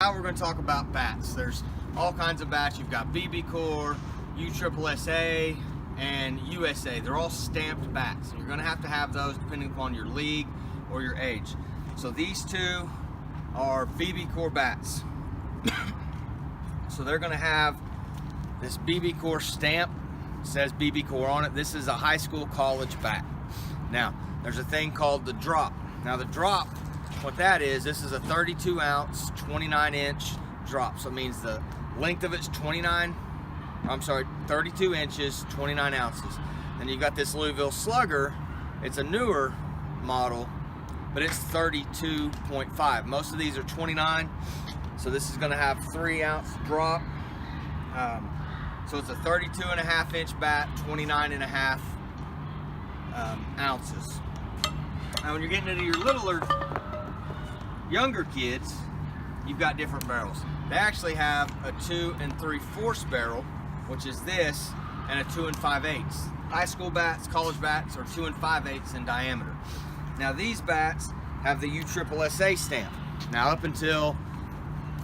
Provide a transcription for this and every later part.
Now we're going to talk about bats. There's all kinds of bats. You've got BB Core, USSSA, and USA. They're all stamped bats. You're going to have those depending upon your league or your age. So these two are BB Core bats. So they're going to have this BB Core stamp. It says BB Core on it. This is a high school college bat. Now there's a thing called the drop. Now the drop, what that is, this is a 32 ounce, 29 inch drop. So it means the length of it's 32 inches, 29 ounces. Then you got this Louisville Slugger. It's a newer model, but it's 32.5. Most of these are 29. So this is gonna have 3 ounce drop. So it's a 32.5 inch bat, 29.5 ounces. Now when you're getting into your littler, younger kids, you've got different barrels. They actually have a 2 3/4 barrel, which is this, and a 2 5/8. High school bats, college bats are 2 5/8 in diameter. Now these bats have the USSSA stamp. Now up until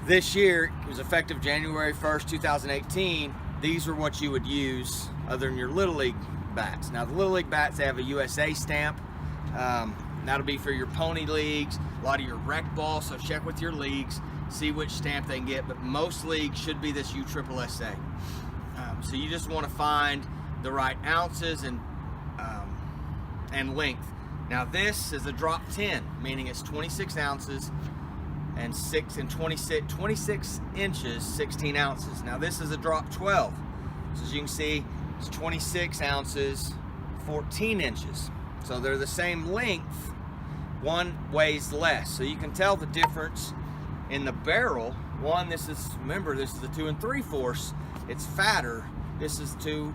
this year, it was effective January 1st, 2018, these are what you would use other than your Little League bats. Now the Little League bats, they have a USA stamp. That'll be for your pony leagues, a lot of your rec ball, so check with your leagues, see which stamp they can get, but most leagues should be this USSSA. So you just want to find the right ounces and length. Now this is a drop 10, meaning it's 26 ounces and 26 inches, 16 ounces. Now this is a drop 12. So as you can see, it's 26 ounces, 14 inches. So they're the same length, one weighs less. So you can tell the difference in the barrel. One, remember, this is the 2 3/4. It's fatter. This is 2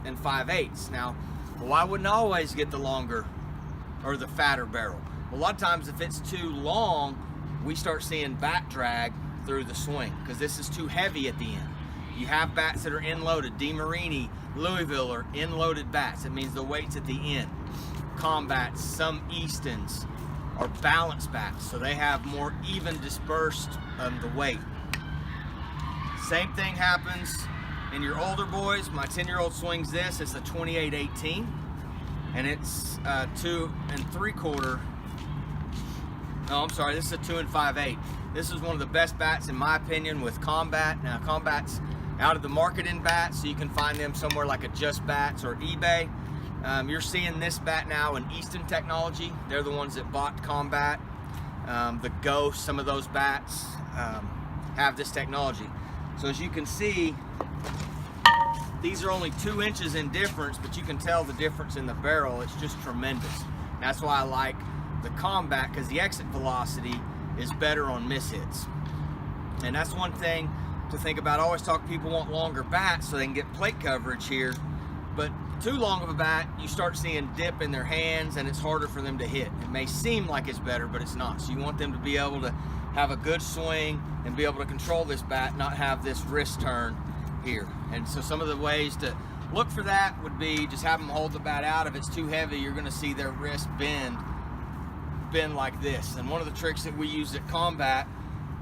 5/8. Now, why wouldn't I always get the longer or the fatter barrel? Well, a lot of times if it's too long, we start seeing bat drag through the swing because this is too heavy at the end. You have bats that are end-loaded. DeMarini, Louisville are end-loaded bats. It means the weight's at the end. Combats, some Eastons are balanced bats, so they have more even dispersed the weight. Same thing happens in your older boys. My 10-year-old swings this. It's a 28-18, and it's 2 3/4. No, I'm sorry, this is a 2 5/8. This is one of the best bats in my opinion with Combat. Now Combat's out of the market in bats, so you can find them somewhere like a Just Bats or eBay. You're seeing this bat now in Easton Technology. They're the ones that bought Combat. The Ghost, some of those bats have this technology. So as you can see, these are only 2 inches in difference, but you can tell the difference in the barrel. It's just tremendous. That's why I like the Combat, because the exit velocity is better on mishits. And that's one thing to think about. I always talk, people want longer bats so they can get plate coverage here, but too long of a bat, you start seeing dip in their hands and it's harder for them to hit. It may seem like it's better, but it's not. So you want them to be able to have a good swing and be able to control this bat, not have this wrist turn here. And so some of the ways to look for that would be just have them hold the bat out. If it's too heavy, you're gonna see their wrist bend like this. And one of the tricks that we used at Combat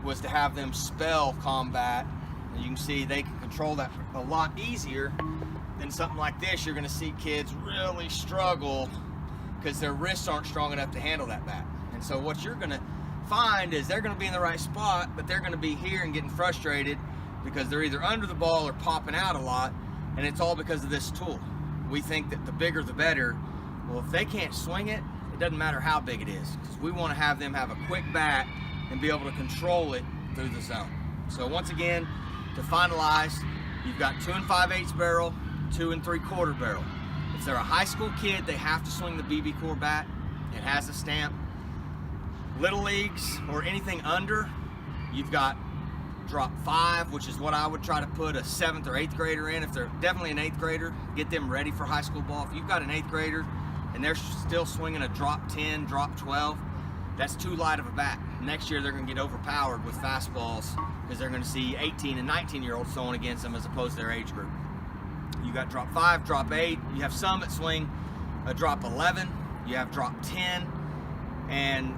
was to have them spell Combat. And you can see they can control that a lot easier than something like this. You're gonna see kids really struggle because their wrists aren't strong enough to handle that bat. And so what you're gonna find is they're gonna be in the right spot, but they're gonna be here and getting frustrated because they're either under the ball or popping out a lot, and it's all because of this tool. We think that the bigger the better. Well, if they can't swing it, it doesn't matter how big it is, because we want to have them have a quick bat and be able to control it through the zone. So once again, to finalize, you've got 2 5/8 barrel, 2 3/4 barrel. If they're a high school kid, they have to swing the BB Core bat. It has a stamp. Little leagues or anything under, you've got drop 5, which is what I would try to put a 7th or 8th grader in. If they're definitely an 8th grader, get them ready for high school ball. If you've got an 8th grader and they're still swinging a drop 10, drop 12, that's too light of a bat. Next year they're going to get overpowered with fastballs because they're going to see 18 and 19-year-olds throwing against them as opposed to their age group. You got drop 5, drop 8. You have some that swing a drop 11. You have drop 10. And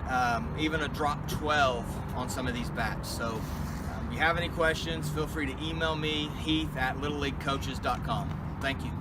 even a drop 12 on some of these bats. So If you have any questions, feel free to email me, Heath at littleleaguecoaches.com. Thank you.